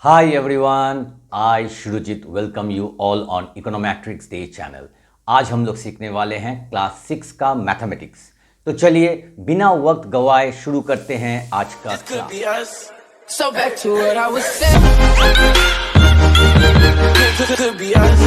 Hi everyone, I Shrujit welcome you all on Econometrics Day channel. आज हम लोग सीखने वाले हैं क्लास 6 का मैथमेटिक्स। तो चलिए बिना वक्त गवाए शुरू करते हैं आज का class. So back to what I was saying. Could be us.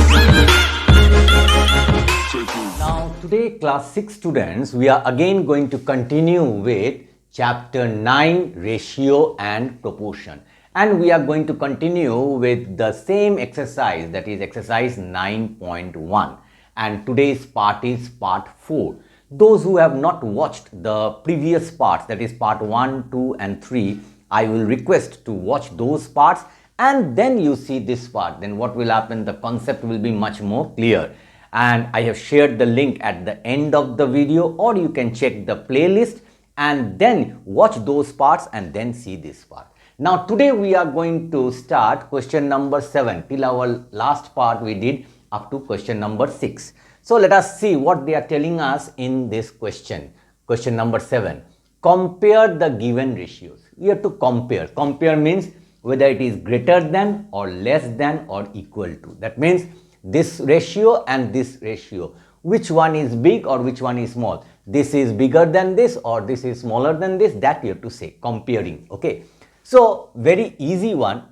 Now today class 6 students, we are again going to continue with chapter 9 ratio and proportion. And we are going to continue with the same exercise, that is exercise 9.1. And today's part is part 4. Those who have not watched the previous parts, that is part 1, 2 and 3, I will request to watch those parts and then you see this part. Then what will happen? The concept will be much more clear. And I have shared the link at the end of the video, or you can check the playlist and then watch those parts and then see this part. Now today we are going to start question number 7. Till our last part we did up to question number 6. So let us see what they are telling us in this question. Question number 7. Compare the given ratios. We have to compare. Compare means whether it is greater than or less than or equal to. That means this ratio and this ratio. Which one is big or which one is small? This is bigger than this or this is smaller than this. That you have to say. Comparing. Okay. So, very easy one.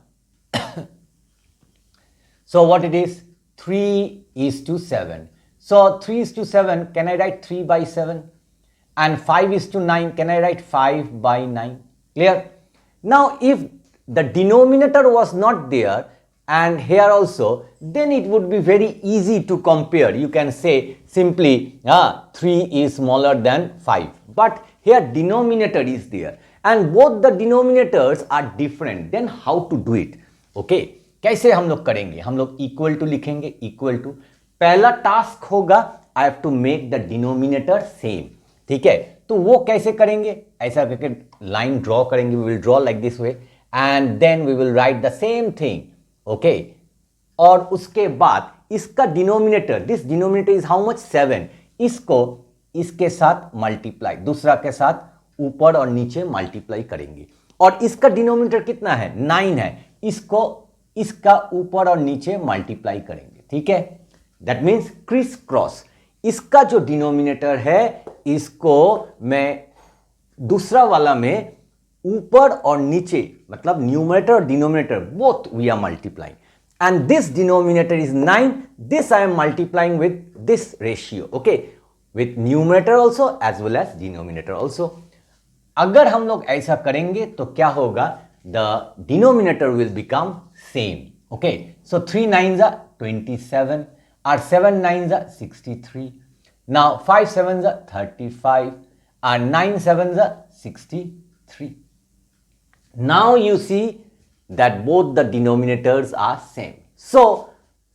So, what it is? 3:7. So, 3:7, can I write 3 by 7? And 5:9, can I write 5 by 9? Clear? Now, if the denominator was not there and here also, then it would be very easy to compare. You can say simply 3 is smaller than 5. But here denominator is there. And both the denominators are different. Then how to do it? Okay. कैसे हम लोग करेंगे? हम लोग equal to लिखेंगे. Equal to पहला task होगा I have to make the denominator same. ठीक है, तो वो कैसे करेंगे? ऐसा करके लाइन ड्रॉ करेंगे. We will draw like this way and then we will write the same thing. Okay, और उसके बाद इसका denominator, this denominator is how much? 7. इसको इसके साथ मल्टीप्लाई, दूसरा के साथ ऊपर और नीचे मल्टीप्लाई करेंगे. और इसका डिनोमिनेटर कितना है? 9 है. इसको इसका ऊपर और नीचे मल्टीप्लाई करेंगे. ठीक है, दैट मीन्स क्रिस क्रॉस. इसका जो डिनोमिनेटर है इसको मैं दूसरा वाला में ऊपर और नीचे, मतलब न्यूमरेटर और denominator both we are multiplying. And this denominator is 9. This I am multiplying with this ratio. Okay, with numerator also as well as denominator also. अगर हम लोग ऐसा करेंगे तो क्या होगा? The denominator will become same. Okay, so 3 9s are 27 और 7 9s are 63. Now 5 7s are 35 और 9 7s are 63. Now you see that both the denominators are same. So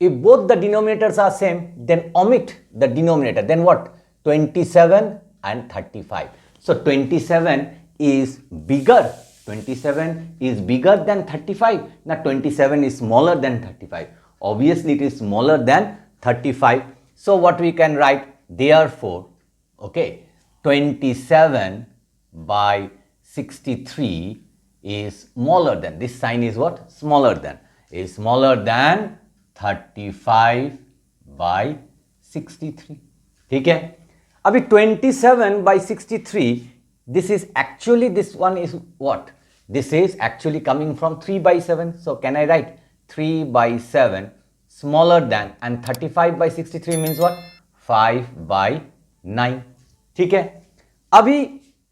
if both the denominators are same, then omit the denominator. Then what? 27 and 35. So 27 is bigger. 27 is bigger than 35. Now 27 is smaller than 35. Obviously it is smaller than 35. So what we can write? Therefore, okay, 27 by 63 is smaller than, this sign is what? Smaller than, is smaller than 35 by 63. ठीक है, अभी 27 by 63, this is actually, this one is what? This is actually coming from 3 by 7. So can I write 3 by 7 smaller than, and 35 by 63 means what? 5 by 9. ठीक है, अभी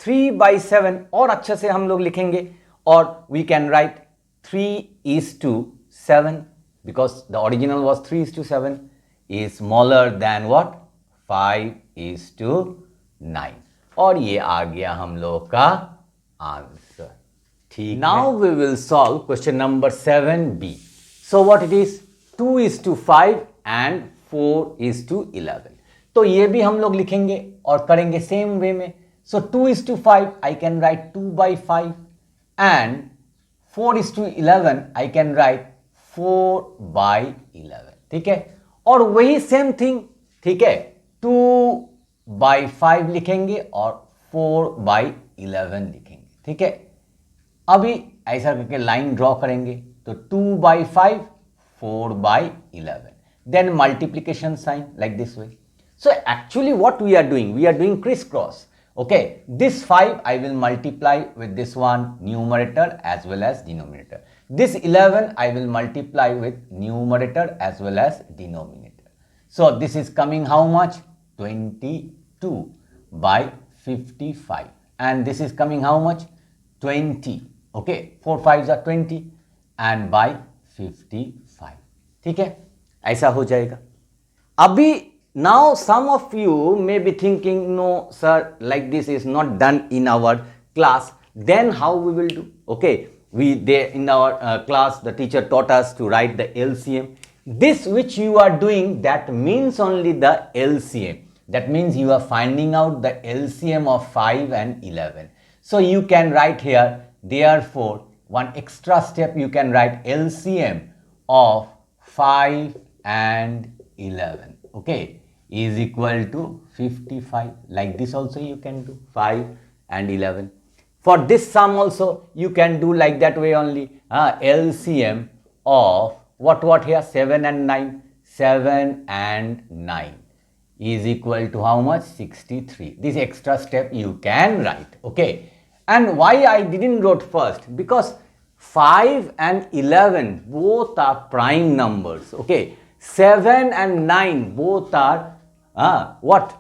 3 by 7 और अच्छे से हम लोग लिखेंगे और we can write 3:7 because the original was 3:7 is smaller than what? 5:9. और ये आ गया हम लोग का आंसर. ठीक, now we will solve question number 7b. So what it is? 2:5 and 4:11. तो ये भी हम लोग लिखेंगे और करेंगे सेम वे में. सो 2:5 I can write 2 by 5 and 4:11 I can write 4 by 11. ठीक है, और वही सेम थिंग. ठीक है, 2 by 5 लिखेंगे और 4 by 11 लिखेंगे. ठीक है, अभी ऐसा करके लाइन ड्रॉ करेंगे. तो 2 by 5, 4 by 11. Then multiplication sign like this way. So actually what we are doing crisscross. Okay, this 5 I will multiply with this one numerator as well as denominator. This 11 I will multiply with numerator as well as denominator. So this is coming how much? 22 by 55. And this is coming how much? 20. Okay, 4 5s are 20 and by 55. ठीक है, ऐसा हो जाएगा. अभी now some of you may be thinking, no sir, like this is not done in our class. Then how we will do? Okay, in our class the teacher taught us to write the LCM. This which you are doing, that means only the LCM. That means you are finding out the LCM of 5 and 11. So you can write here, therefore one extra step, you can write LCM of 5 and 11. Okay, is equal to 55. Like this also you can do 5 and 11. For this sum also you can do like that way only. LCM of what here? 7 and 9. 7 and 9 is equal to how much? 63. This extra step you can write. Okay. And why I didn't wrote first? Because 5 and 11 both are prime numbers. Okay. 7 and 9 both are what?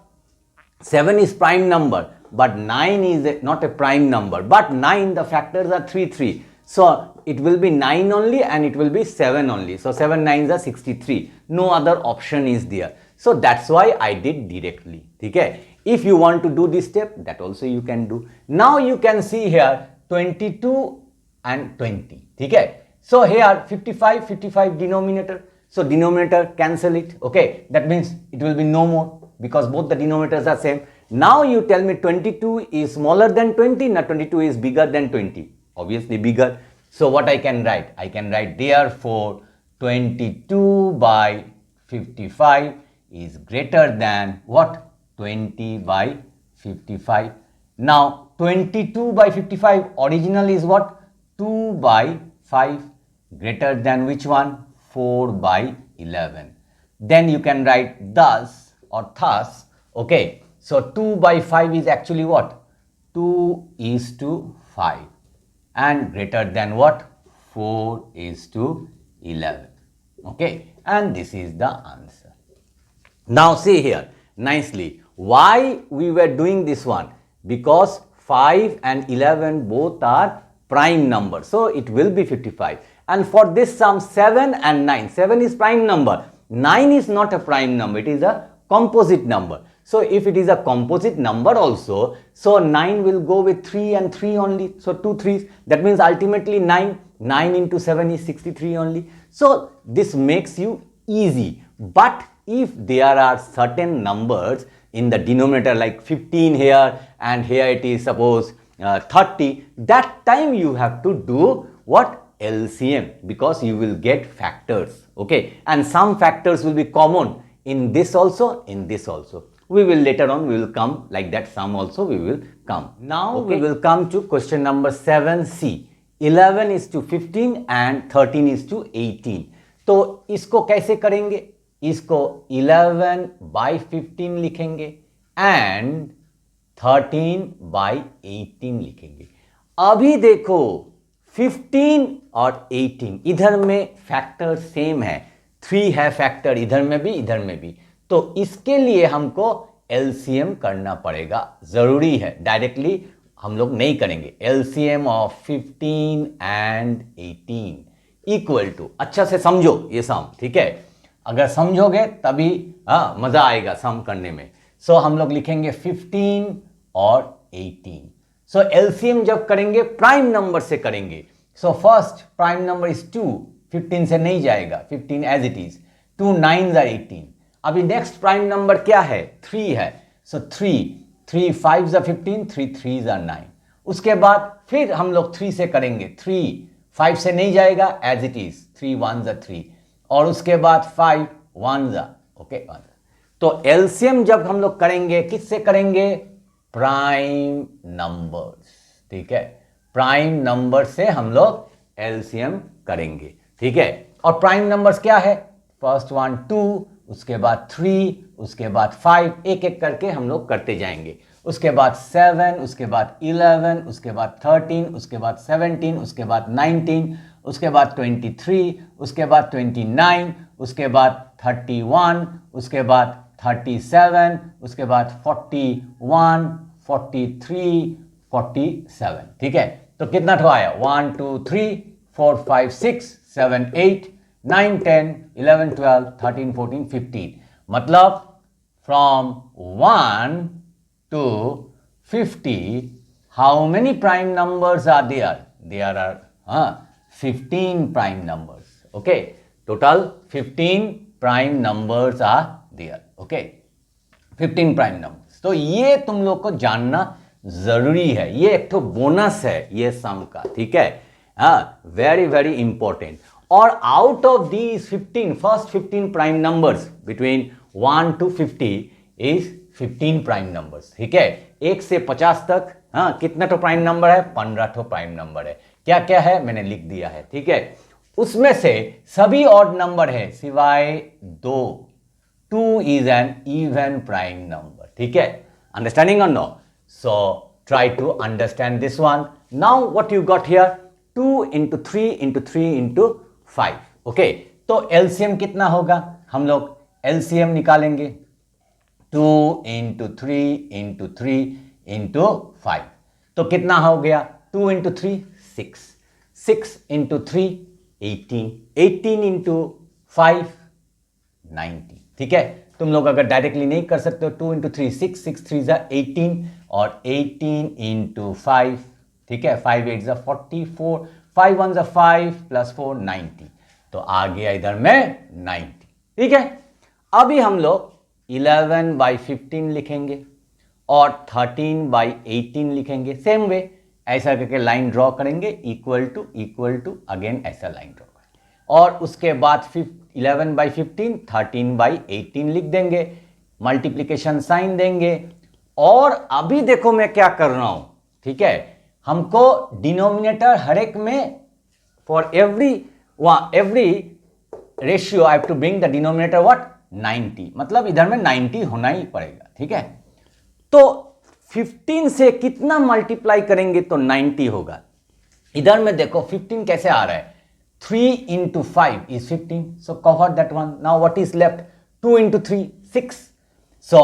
7 is prime number, but 9 is not a prime number. But 9, the factors are 3, 3. So it will be 9 only and it will be 7 only. So 7 9s are 63. No other option is there. So that's why I did directly. Okay. If you want to do this step, that also you can do. Now you can see here 22 and 20. Okay. So here 55, 55 denominator. So denominator, cancel it. Okay. That means it will be no more because both the denominators are same. Now you tell me 22 is smaller than 20. Now 22 is bigger than 20. Obviously bigger. So what I can write? I can write therefore 22 by 55 is greater than what? 20 by 55. Now 22 by 55 original is what? 2 by 5 greater than which one? 4 by 11. Then you can write thus or thus. Okay. So 2 by 5 is actually what? 2 is to 5 and greater than what? 4 is to 11. Okay. And this is the answer. Now see here nicely why we were doing this one, because 5 and 11 both are prime numbers, so it will be 55. And for this sum 7 and 9, 7 is prime number, 9 is not a prime number, it is a composite number. So if it is a composite number also, so 9 will go with 3 and 3 only, so 2 3s, that means ultimately 9 into 7 is 63 only. So this makes you easy. But if there are certain numbers in the denominator like 15 here and here it is suppose 30, that time you have to do what? LCM, because you will get factors. Okay, and some factors will be common in this also, in this also. We will later on, we will come like that, sum also we will come. Now we will come to question number 7C. 11 is to 15 and 13 is to 18. तो इसको कैसे करेंगे? इसको 11 by 15 लिखेंगे and 13 by 18 लिखेंगे. अभी देखो 15 और 18 इधर में फैक्टर सेम है, 3 है फैक्टर इधर में भी, तो इसके लिए हमको LCM करना पड़ेगा, जरूरी है, डायरेक्टली हम लोग नहीं करेंगे. LCM of 15 and 18 equal to, अच्छा से समझो ये सम, ठीक है, अगर समझोगे तभी मजा आएगा सम करने में. सो हम लोग लिखेंगे 15 और 18. सो LCM जब करेंगे प्राइम नंबर से करेंगे. So first prime number is 2, 15 से नहीं जाएगा, 15 as it is, 2 9s are 18. अभी नेक्स्ट प्राइम नंबर क्या है? 3 है. सो 3 5s are 15, 3 3s are 9. उसके बाद फिर हम लोग 3 से करेंगे, 3 5 से नहीं जाएगा as it is, 3 1s are 3 और उसके बाद 5 1s are, ओके. तो LCM जब हम लोग करेंगे किससे करेंगे? प्राइम नंबर्स, ठीक है, प्राइम नंबर से हम लोग एलसीएम करेंगे, ठीक है। और प्राइम नंबर्स क्या है, फर्स्ट वन 2, उसके बाद 3, उसके बाद 5, एक एक करके हम लोग करते जाएंगे। उसके बाद 7, उसके बाद 11, उसके बाद 13, उसके बाद 17, उसके बाद 19, उसके बाद 23, उसके बाद 29, उसके बाद 31, उसके बाद 37, उसके बाद 41, 43, 47, ठीक है। तो कितना ठो आया, 1 2 3 4 5 6 7 8 9 10 11 12 13 14 15, मतलब from 1 to 50 how many prime numbers are there? There are 15 prime numbers. Okay, total 15 prime numbers are there. Okay, 15 prime numbers. तो ये तुम लोग को जानना जरूरी है, ये एक तो बोनस है ये सम का, ठीक है। Very very important. और out of these 15, first 15 prime numbers between 1 to 50 is 15 prime numbers, ठीक है। 1 से 50 तक कितना तो प्राइम नंबर है, 15 तो प्राइम नंबर है। क्या क्या है मैंने लिख दिया है, ठीक है। उसमें से सभी ऑड नंबर है सिवाय 2। 2 is an even prime number, ठीक है। अंडरस्टैंडिंग और no? So try to understand this one. Now what you got here, 2 into 3 into 3 into 5, okay. तो एलसीएम कितना होगा, हम लोग एलसीएम निकालेंगे, 2 into 3 into 3 into 5, तो कितना हो गया, 2 into 3 6, 6 into 3 18, 18 into 5 90, ठीक है। तुम लोग अगर डायरेक्टली नहीं कर सकते हो, 2 into 3 6, 6 3 जा 18 और 18 into 5, ठीक है, 5 8 जा 44, 5 1 जा 5 प्लस 4 90, तो आ गया इधर में 90, ठीक है। अभी हम लोग 11/15 लिखेंगे और 13/18 लिखेंगे, सेम वे ऐसा करके लाइन ड्रॉ करेंगे, इक्वल टू अगेन ऐसा लाइन ड्रॉ करेंगे और उसके बाद 11/15 13/18 लिख देंगे, मल्टीप्लिकेशन साइन देंगे। और अभी देखो मैं क्या कर रहा हूं, ठीक है। हमको डिनोमिनेटर हर एक में for every ratio I have to bring the denominator what 90, मतलब इधर में 90 होना ही पड़ेगा, ठीक है। तो 15 से कितना मल्टीप्लाई करेंगे तो 90 होगा। इधर में देखो 15 कैसे आ रहा है, 3 into 5 is 15, so cover that one. Now what is left, 2 into 3 6, so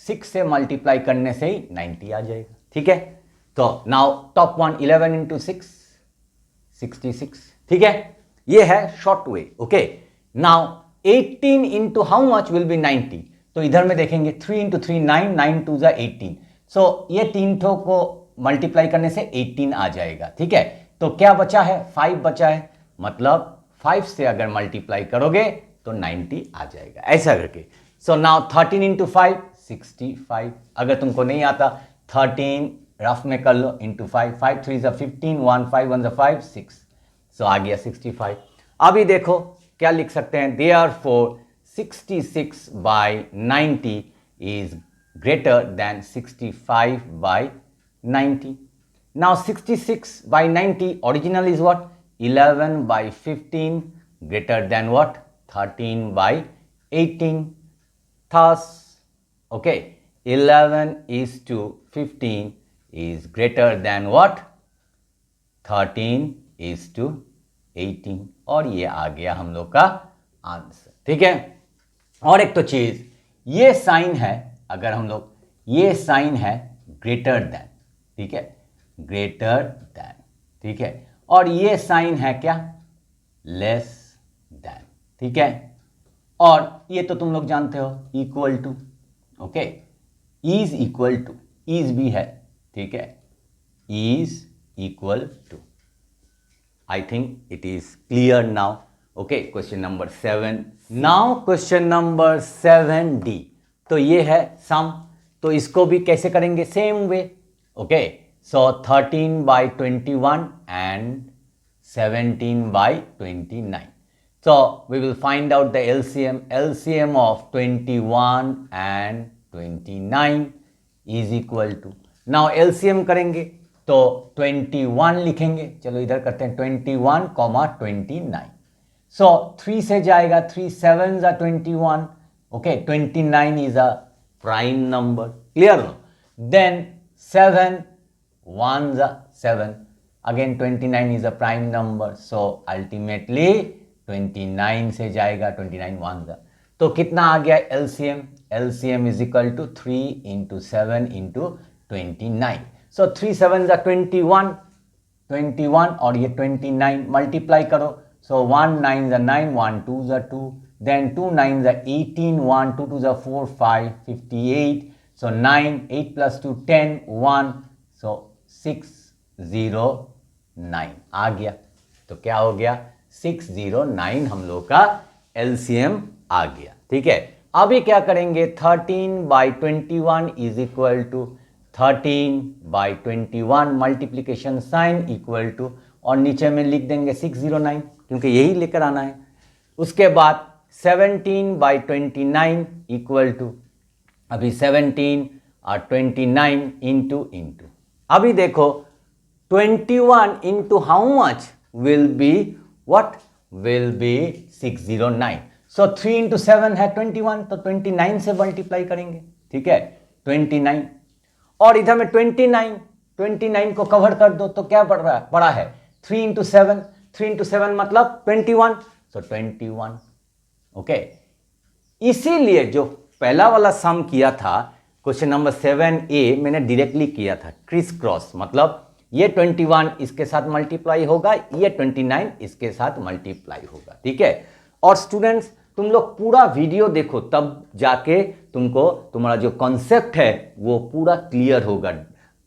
6 से मल्टीप्लाई करने से ही 90 आ जाएगा, ठीक है। तो नाउ टॉप वन 11 into 6 66, ठीक है। ये है short way, okay. Now 18 into how much will be 90, तो इधर में देखेंगे 3 into 3 9, 9 2 जा 18, सो ये तीन ठो को मल्टीप्लाई करने से 18 आ जाएगा, ठीक है। तो क्या बचा है, 5 बचा है, मतलब 5 से अगर मल्टीप्लाई करोगे तो 90 आ जाएगा, ऐसा करके। सो नाउ 13 into 5 65, अगर तुमको नहीं आता 13 रफ में कर लो इंटू 5, 5 3 जा 15, 1 5 1 जा 5 6, सो आ गया 65। अभी देखो क्या लिख सकते हैं, therefore 66/90 is greater then 65/90। Now 66/90 original is what 11/15 greater than what 13/18, thus okay 11:15 is greater than what 13:18, और ये आ गया हम लोग का आंसर, ठीक है। और एक तो चीज ये साइन है, अगर हम लोग ये साइन है ग्रेटर देन, ठीक है, ग्रेटर देन, ठीक है, और ये साइन है क्या लेस देन, ठीक है। और ये तो तुम लोग जानते हो equal to, okay, is equal to, is भी है, ठीक है, is equal to. I think it is clear now, okay. Question number 7, now question number 7D, तो ये है सम, तो इसको भी कैसे करेंगे, same way, okay. So 13/21 and 17/29. So we will find out the LCM of 21 and 29 is equal to, now LCM करेंगे तो 21 लिखेंगे। चलो इधर करते हैं 21, 29। सो 3 से जाएगा, 3 7 जा 21। Okay, 29 is a prime number, clear no. Then 7 1 जा 7, again 29 is a prime number, so ultimately 29 से जाएगा, 29 1 जा, तो कितना आ गया LCM? LCM is equal to 3 into 7 into 29। So 3 7 जा 21, 21 और ये 29 मल्टीप्लाई करो। सो 1 9 जा 9, 1 2 जा 2, देन 2 9 जा 18, 1 2 2 जा 4 5 58। सो 9 8 प्लस 2 10 1, सो 609 आ गया। तो क्या हो गया? 609 हम लोग का एलसीएम आ गया। ठीक है, अभी क्या करेंगे? 13/21 is equal to 13/21 multiplication sign equal to, और नीचे में लिख देंगे 609 क्योंकि यही लेकर आना है। उसके बाद 17/29 इक्वल टू, अभी 17 और 29 इंटू, अभी देखो 21 into how much will be what? Will be 609। So 3 into 7 है 21, तो 29 से मल्टीप्लाई करेंगे। ठीक है, 29, और इधर में 29 को कवर कर दो तो क्या पड़ा है 3 इंटू 7, 3 इंटू 7 मतलब 21, सो 21। ओके, इसीलिए जो पहला वाला सम किया था क्वेश्चन नंबर 7A, मैंने डायरेक्टली किया था क्रिस क्रॉस, मतलब ये 21 इसके साथ मल्टीप्लाई होगा, ये 29 इसके साथ मल्टीप्लाई होगा। ठीक है, और स्टूडेंट्स तुम लोग पूरा वीडियो देखो, तब जाके तुमको तुम्हारा जो कॉन्सेप्ट है वो पूरा क्लियर होगा,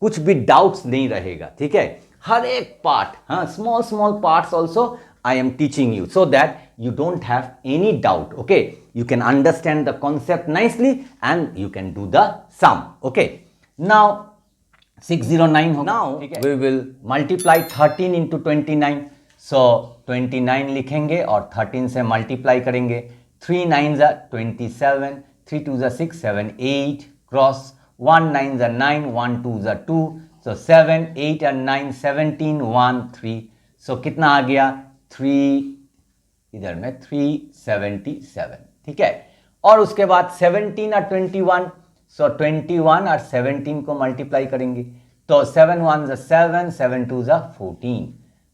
कुछ भी डाउट्स नहीं रहेगा। ठीक है, हर एक पार्ट, हाँ, small parts also I am teaching you so that you don't have any doubt. Okay, you can understand the concept nicely and you can do the sum. Okay, now 609 होगा। Now we will multiply 13 into 29. So 29 लिखेंगे और 13 से multiply करेंगे। 3 9 are 27, 3 2 are 6 7 8, cross 1 9 are 9, 1 2 are 2, so 7 8 and 9 17 1 3, so कितना आ गया 3, इधर में 377। ठीक है, और उसके बाद 17 और 21, सो 21 और 17 को मल्टीप्लाई करेंगे, तो 7 1 जा 7, 7 2 जा 14,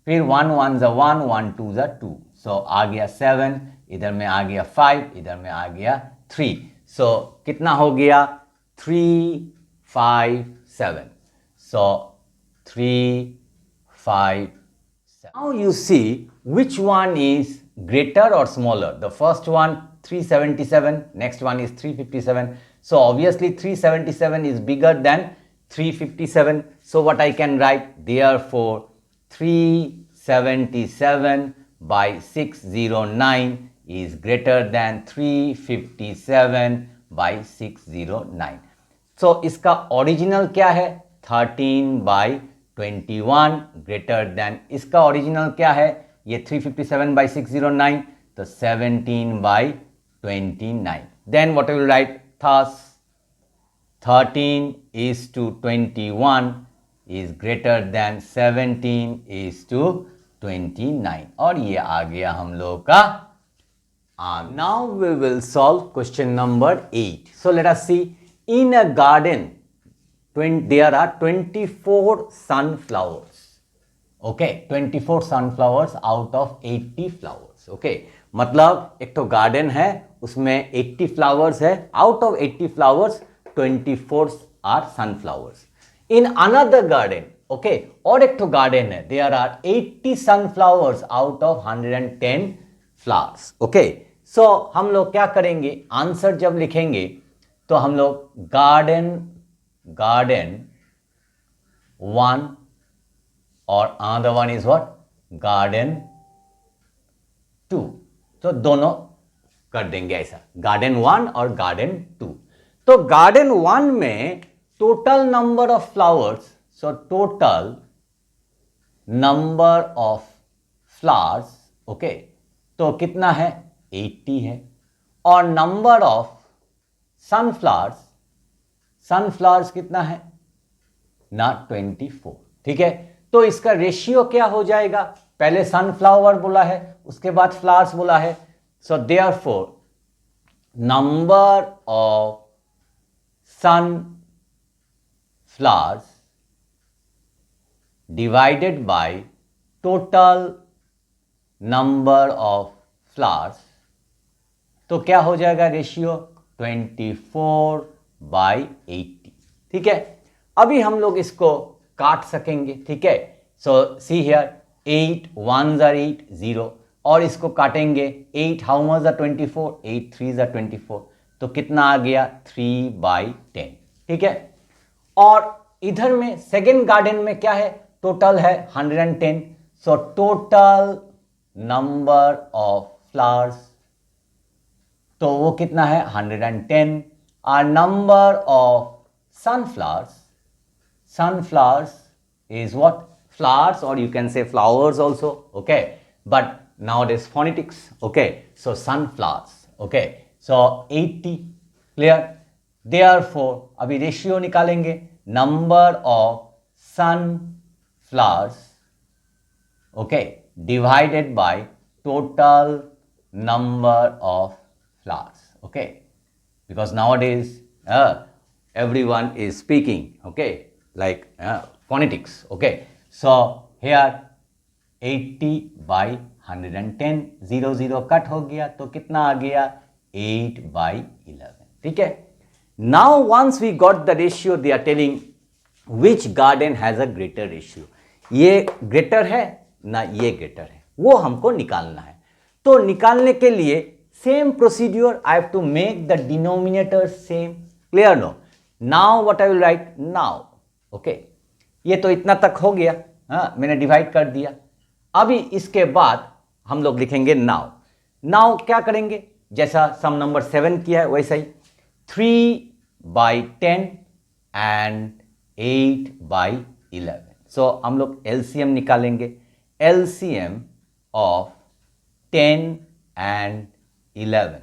फिर 1 1 जा 1, 1 2 जा 2, सो आ गया 7, इधर में आ गया 5, इधर में आ गया 3, सो कितना हो गया 357, सो 357। Now you see which one is greater or smaller. The first one 377, next one is 357. So obviously 377 is bigger than 357. So what I can write, therefore 377 by 609 is greater than 357 by 609. So इसका original क्या है 13/21 greater than, इसका original क्या है ये 357/609, तो 17/29। Then what will write, thus 13:21 is greater than 17:29, और ये आ गया हम लोग का answer. Now we will solve question number 8। So let us see, in a garden there are 24 sunflowers. Okay, 24 sunflowers out of 80 flowers. Okay, मतलब एक तो गार्डन है उसमें 80 फ्लावर्स है, out of 80 flowers 24 are sunflowers. In another garden, okay, और एक तो garden है, there are 80 sunflowers out of 110 flowers. Okay, so हम लोग क्या करेंगे, आंसर जब लिखेंगे तो हम लोग गार्डन 1 और another one is what, garden 2, तो दोनों कर देंगे ऐसा, गार्डन 1 और गार्डन 2। तो गार्डन 1 में total number of flowers, so total number of flowers, okay, तो कितना है 80 है, और नंबर ऑफ सनफ्लावर्स कितना है ना 24। ठीक है, तो इसका रेशियो क्या हो जाएगा, पहले सनफ्लावर बोला है, उसके बाद फ्लावर्स बोला है, so therefore number of sunflowers divided by total number of flowers, तो क्या हो जाएगा रेशियो 24/80। ठीक है, अभी हम लोग इसको काट सकेंगे। ठीक है, सो सी हियर 8 1s are 8 0 और इसको काटेंगे 8 how much the 24 8 3s are 24, तो कितना आ गया 3/10। ठीक है, और इधर में सेकेंड गार्डन में क्या है, टोटल है 110, so total number of flowers, तो वो कितना है 110। Are number of sunflowers is what, flowers, or you can say flowers also, okay, but nowadays phonetics, okay, so sunflowers, okay, so 80, clear, therefore अभी ratio निकालेंगे, number of sunflowers, okay, divided by total number of flowers, okay, because nowadays everyone is speaking, okay, like phonetics, okay, so here 80/110 0 0 cut हो गया, तो कितना आ गया 8/11। ठीक है, now once we got the ratio, they are telling which garden has a greater ratio, ये greater है ना ये greater है, वो हमको निकालना है। तो निकालने के लिए same procedure, I have to make the denominator same, clear no? Now what I will write now, okay, ये तो इतना तक हो गया, हाँ मैंने डिवाइड कर दिया। अभी इसके बाद हम लोग लिखेंगे नाउ। नाउ क्या करेंगे, जैसा सम नंबर 7 किया है वैसा ही 3/10 एंड 8/11, सो हम लोग एलसीएम निकालेंगे। LCM of 10 and 11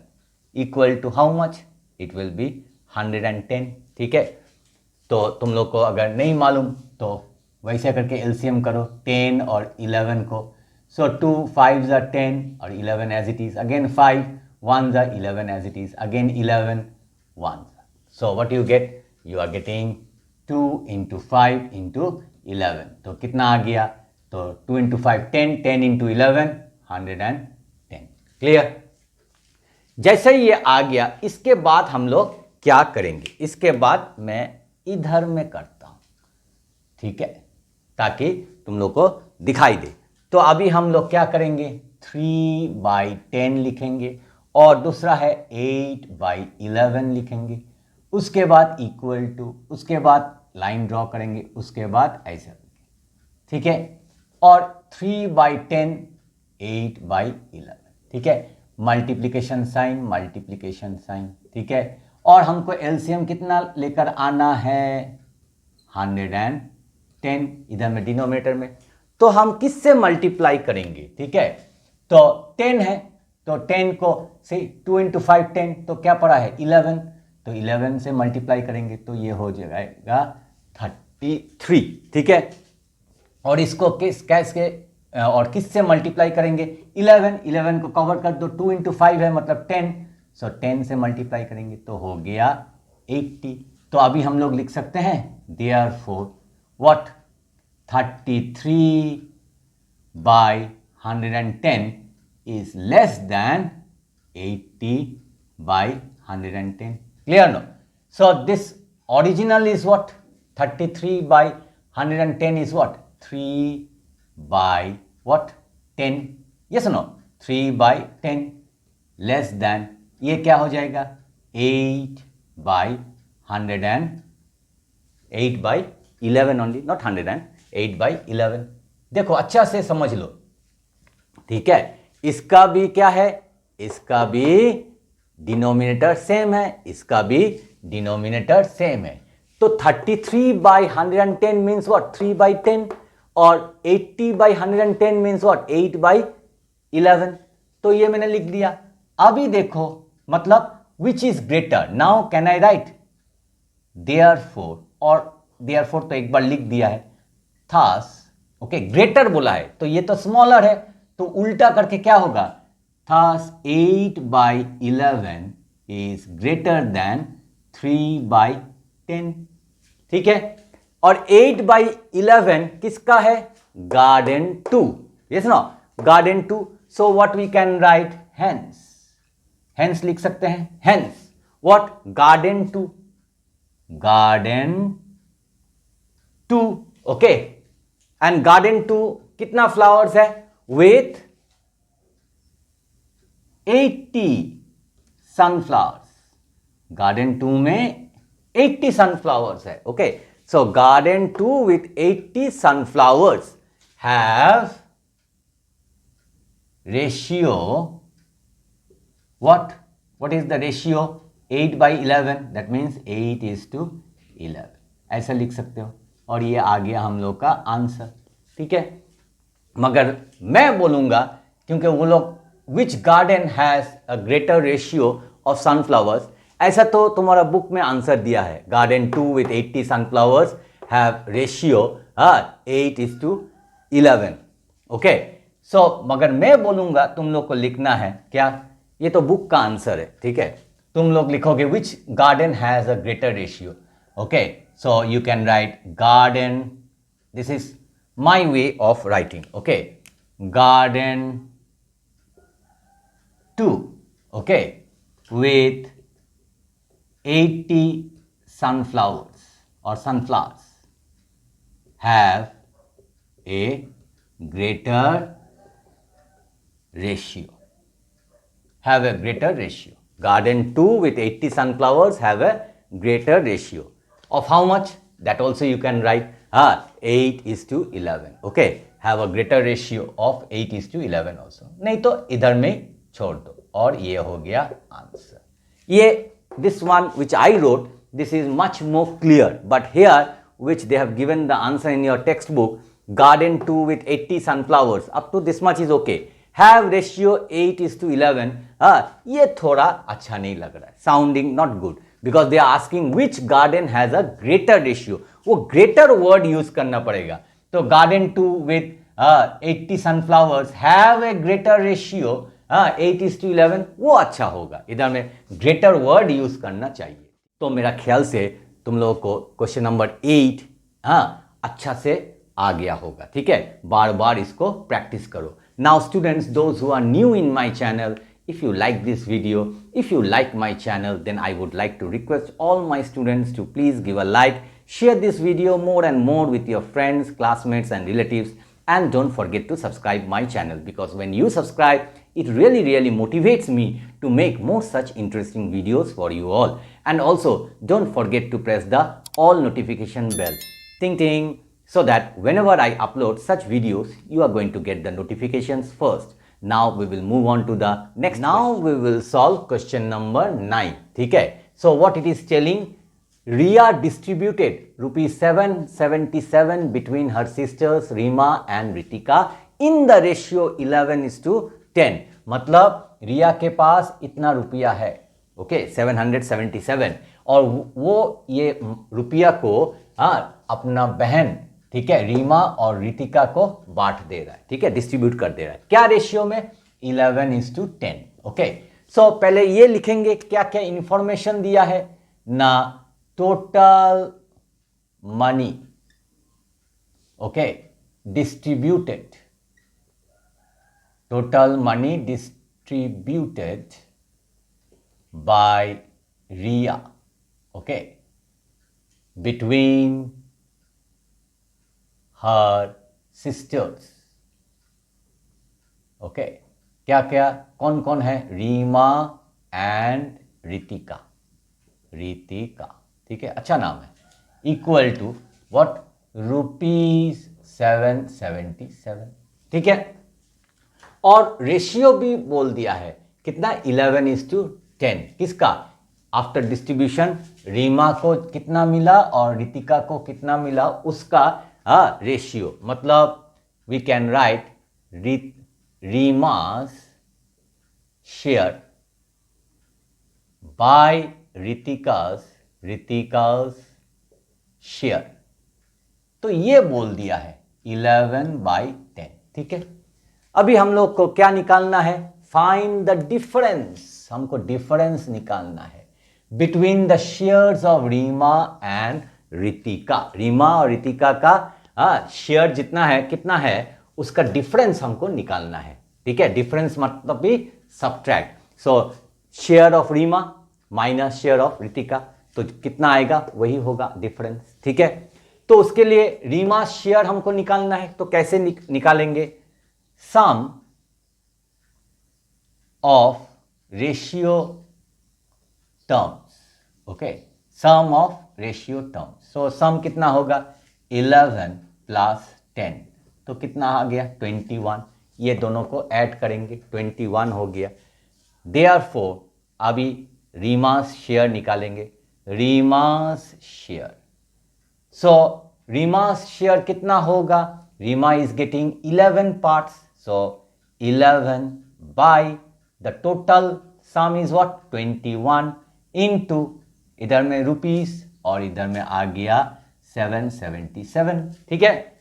equal to how much, it will be 110। ठीक है, तो तुम लोग को अगर नहीं मालूम तो वैसे करके एलसीएम करो 10 और 11 को, सो 2 5s are 10 और 11 as it is, again 5 1s are 11 as it is, again 11 1s, so what you get, you are getting 2 into 5 into 11, तो कितना आ गया, तो 2 into 5 10, 10 into 11 110, क्लियर। जैसे ही ये आ गया, इसके बाद हम लोग क्या करेंगे, इसके बाद मैं इधर में करता हूं, ठीक है, ताकि तुम लोग को दिखाई दे। तो अभी हम लोग क्या करेंगे, 3/10 लिखेंगे और दूसरा है 8/11 लिखेंगे, उसके बाद इक्वल टू, उसके बाद लाइन ड्रॉ करेंगे, उसके बाद ऐसे, ठीक है, और 3/10 8/11, ठीक है, मल्टीप्लिकेशन साइन, ठीक है, और हमको एलसीएम कितना लेकर आना है 110 इधर में डिनोमिनेटर में, तो हम किससे मल्टीप्लाई करेंगे, ठीक है, तो 10 है, तो 10 को से 2 into 5 10, तो क्या पड़ा है 11, तो 11 से मल्टीप्लाई करेंगे तो ये हो जाएगा 33, ठीक है, और इसको कैसे और किससे मल्टीप्लाई करेंगे, 11 को कवर कर दो, 2 into 5 है मतलब 10, सो 10 से मल्टीप्लाई करेंगे तो हो गया 80। तो अभी हम लोग लिख सकते हैं therefore what, 33/110 is less than 80/110, clear no? So this original is what, 33/110 is what, 3/10, yes or no, 3/10 less than, ये क्या हो जाएगा 8/11 only, not 100, 8/11। देखो अच्छा से समझ लो, ठीक है, इसका भी क्या है, इसका भी डिनोमिनेटर सेम है, इसका भी डिनोमिनेटर सेम है, तो 33/110 मीन्स व्हाट 3/10 और 80/110 मीन्स व्हाट 8/11, तो ये मैंने लिख दिया। अभी देखो मतलब which is greater, now can I right therefore, और देयरफॉर तो एक बार लिख दिया है, thus, ओके ग्रेटर बोला है तो ये तो स्मॉलर है, तो उल्टा करके क्या होगा, thus 8/11 इज ग्रेटर देन 3/10, ठीक है। और 8/11 किसका है, garden 2, yes no, garden 2, so what we can write, hence, hence लिख सकते हैं, hence what, garden 2, garden 2, okay. And garden 2 कितना फ्लावर्स है, विथ 80 सनफ्लावर्स, गार्डन 2 में 80 सनफ्लावर्स है, okay. So garden 2 with 80 sunflowers have ratio, what is the ratio, 8/11, that means 8:11, ऐसा लिख सकते हो। और ये आ गया हम लोग का आंसर, ठीक है। मगर मैं बोलूंगा क्योंकि वो लोग which garden has a greater ratio of sunflowers, ऐसा तो तुम्हारा बुक में आंसर दिया है, garden 2 with 80 sunflowers have ratio 8:11, okay. So मगर मैं बोलूंगा तुम लोग को लिखना है क्या, ये तो बुक का आंसर है, ठीक है। तुम लोग लिखोगे which garden has a greater ratio, okay. So you can write garden, this is my way of writing, okay, garden 2, okay, with 80 sunflowers or sunflowers have a greater ratio, have a greater ratio. Garden 2 with 80 sunflowers have a greater ratio of how much, that also you can write 8:11, okay, have a greater ratio of 8:11 also, नहीं तो इधर में छोड़ दो, और ये हो गया आंसर। ये this one which I wrote, this is much more clear, but here which they have given the answer in your textbook, garden 2 with 80 sunflowers, up to this much is okay, have ratio 8:11, ये थोड़ा अच्छा नहीं लग रहा है, sounding not good, because they are asking which garden has a greater ratio, वो greater word use करना पड़ेगा। तो garden 2 with 80 sunflowers have a greater ratio 8:11, वो अच्छा होगा, इधर में ग्रेटर वर्ड यूज करना चाहिए। तो मेरा ख्याल से तुम लोगों को क्वेश्चन नंबर 8 अच्छा से आ गया होगा, ठीक है। बार बार इसको प्रैक्टिस करो। Now students, those who are new in my channel, if you like this video, if you like my channel, then I would like to request all my students to please give a like, share this video more and more with your friends, classmates and relatives, and don't forget to subscribe my channel, because when you subscribe, it really motivates me to make more such interesting videos for you all. And also don't forget to press the all notification bell, ting ting, so that whenever I upload such videos, you are going to get the notifications first. Now we will move on to the next. Now we will solve question number 9, ठीक है। So what it is telling, Riya distributed rupees 777 between her sisters Rima and Ritika in the ratio 11:10, मतलब रिया के पास इतना रुपया है, okay, 777, और वो ये रुपया को अपना बहन, ठीक है, रीमा और रितिका को बांट दे रहा है, ठीक है, डिस्ट्रीब्यूट कर दे रहा है, क्या रेशियो में, 11:10, ओके। सो पहले ये लिखेंगे क्या क्या इंफॉर्मेशन दिया है ना, total money, okay, distributed, total money distributed by Riya, okay, between her sisters, okay, क्या क्या कौन कौन है, रीमा एंड रितिका, रितिका, ठीक है, अच्छा नाम है, इक्वल टू व्हाट, ₹777, ठीक है। और रेशियो भी बोल दिया है कितना, 11:10, किसका, आफ्टर डिस्ट्रीब्यूशन रीमा को कितना मिला और रितिका को कितना मिला, उसका रेशियो, मतलब we can write Reema's share by Ritika's share. तो ये बोल दिया है, 11/10, ठीक है। अभी हम लोग को क्या निकालना है, फाइंड द डिफरेंस, हमको डिफरेंस निकालना है between the shares of Reema and Ritika. Reema और रितिका का शेयर जितना है, कितना है, उसका डिफरेंस हमको निकालना है, ठीक है। डिफरेंस मतलब भी subtract. So share of Reema minus share of Ritika, तो कितना आएगा वही होगा डिफरेंस, ठीक है। तो उसके लिए रीमा शेयर हमको निकालना है, तो कैसे निकालेंगे, sum of ratio terms, okay, sum of ratio terms. So sum कितना होगा 11 + 10, तो कितना आ गया 21, ये दोनों को ऐड करेंगे 21 हो गया। देयरफॉर अभी रीमास शेयर निकालेंगे, रीमास शेयर। सो रीमास शेयर कितना होगा, Reema is getting 11 parts, so 11 by the total sum is what 21 into इधर में रुपीस और इधर में आ गया 777, ठीक है।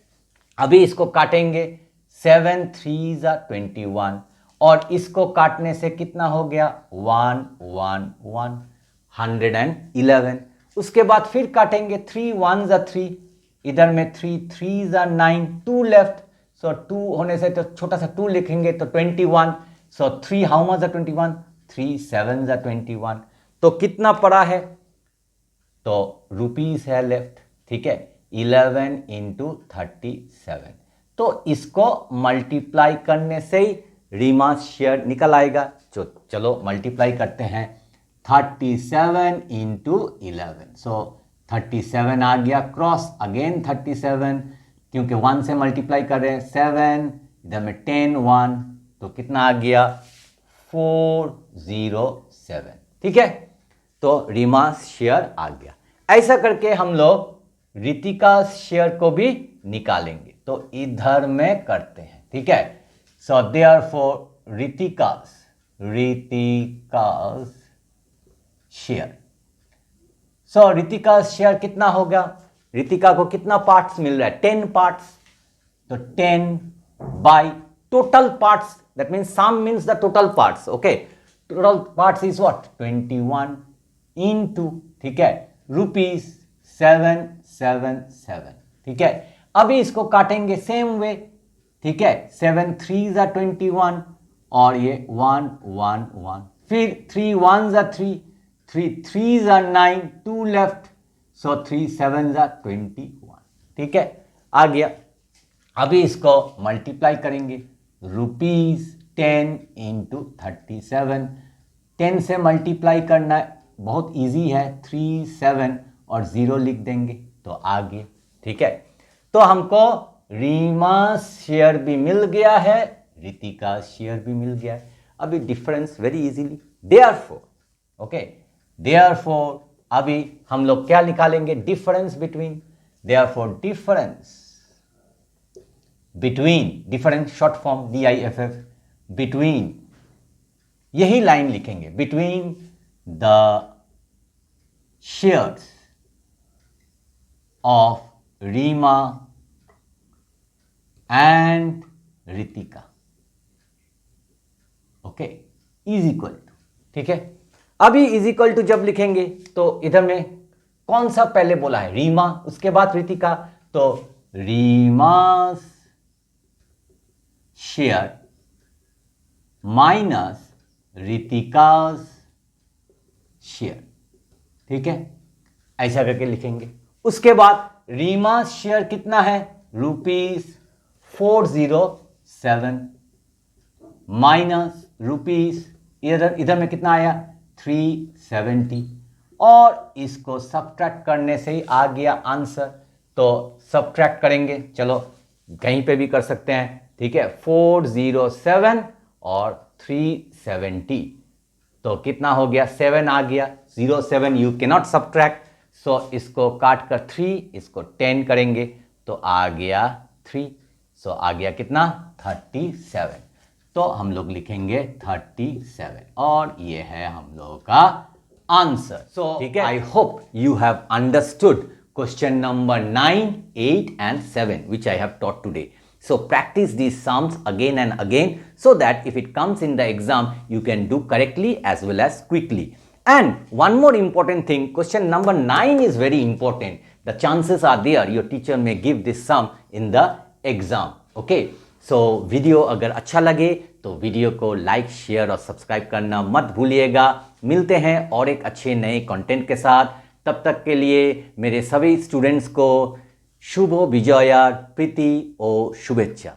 अभी इसको काटेंगे, 7 3 = 21 और इसको काटने से कितना हो गया 1 1 1 111। उसके बाद फिर काटेंगे, 3 1 = 3, इधर में 3 3 = 9, 2 लेफ्ट, सो 2 होने से तो छोटा सा 2 लिखेंगे तो 21, सो 3 हाउ मच 21, 3 7 = 21, तो कितना पड़ा है, तो रुपीस है लेफ्ट, ठीक है। 11 × 37, तो इसको मल्टीप्लाई करने से ही रीमा शेयर निकल आएगा। चलो मल्टीप्लाई करते हैं, 37 × 11, सो 37 आ गया, क्रॉस अगेन 37, क्योंकि 1 से मल्टीप्लाई कर रहे हैं, 7 इधर में 10 1, तो कितना आ गया 407, ठीक है। तो रीमा शेयर आ गया। ऐसा करके हम लोग रितिका शेयर को भी निकालेंगे, तो इधर में करते हैं, ठीक है। सो देयरफॉर रितिकास शेयर, सो रितिका शेयर कितना होगा, रितिका को कितना पार्ट्स मिल रहा है 10 पार्ट्स, तो 10 by total parts, that means sum means the total parts, okay. Total parts is what 21 into, ठीक है, रुपीस 777, ठीक है। अभी इसको काटेंगे सेम वे, ठीक है, 7 3 = 21 और ये 1 1 1, फिर 3 1 = 3, 3 3 = 9, 2 लेफ्ट, सो 3 7 = 21, ठीक है, आ गया। अभी इसको मल्टीप्लाई करेंगे, रुपीस 10 × 37, 10 से मल्टीप्लाई करना बहुत इजी है, 3 7 और 0 लिख देंगे तो आ गए, ठीक है। तो हमको रीमा शेयर भी मिल गया है, रितिका शेयर भी मिल गया है। अभी difference very easily, therefore, okay, therefore अभी हम लोग क्या निकालेंगे, difference between, therefore difference between, difference short form DIFF, between, यही लाइन लिखेंगे, between the shares of Reema and Ritika, okay, is equal to, ठीक है। अभी इज इक्वल टू जब लिखेंगे तो इधर में कौन सा पहले बोला है, रीमा, उसके बाद रितिका, तो रीमास शेयर माइनस रितिकास शेयर, ठीक है, ऐसा करके लिखेंगे। उसके बाद रीमा शेयर कितना है, रुपीस 407 माइनस रुपीस इधर में कितना आया 370, और इसको सब्ट्रैक्ट करने से ही आ गया आंसर, तो सब्ट्रैक्ट करेंगे, चलो कहीं पे भी कर सकते हैं, ठीक है। 407 और 370, तो कितना हो गया 7 आ गया, 07 यू कैन नॉट सब्ट्रैक्ट, सो इसको काट कर 3, इसको 10 करेंगे तो आ गया 3, सो आ गया कितना 37, तो हम लोग लिखेंगे 37 और ये है हम लोगों का आंसर। सो ठीक है, I hope you have understood question number 9, 8 and 7 which I have taught today. So practice these sums again and again so that if it comes in the exam, you can do correctly as well as quickly. And one more important thing, question number 9 is very important. The chances are there your teacher may give this sum in the exam. Okay. So video अगर अच्छा लगे तो video को like, share और subscribe करना मत भूलिएगा। मिलते हैं और एक अच्छे नए कंटेंट के साथ। तब तक के लिए मेरे सभी स्टूडेंट्स को शुभ विजया, प्रीति और शुभेच्छा।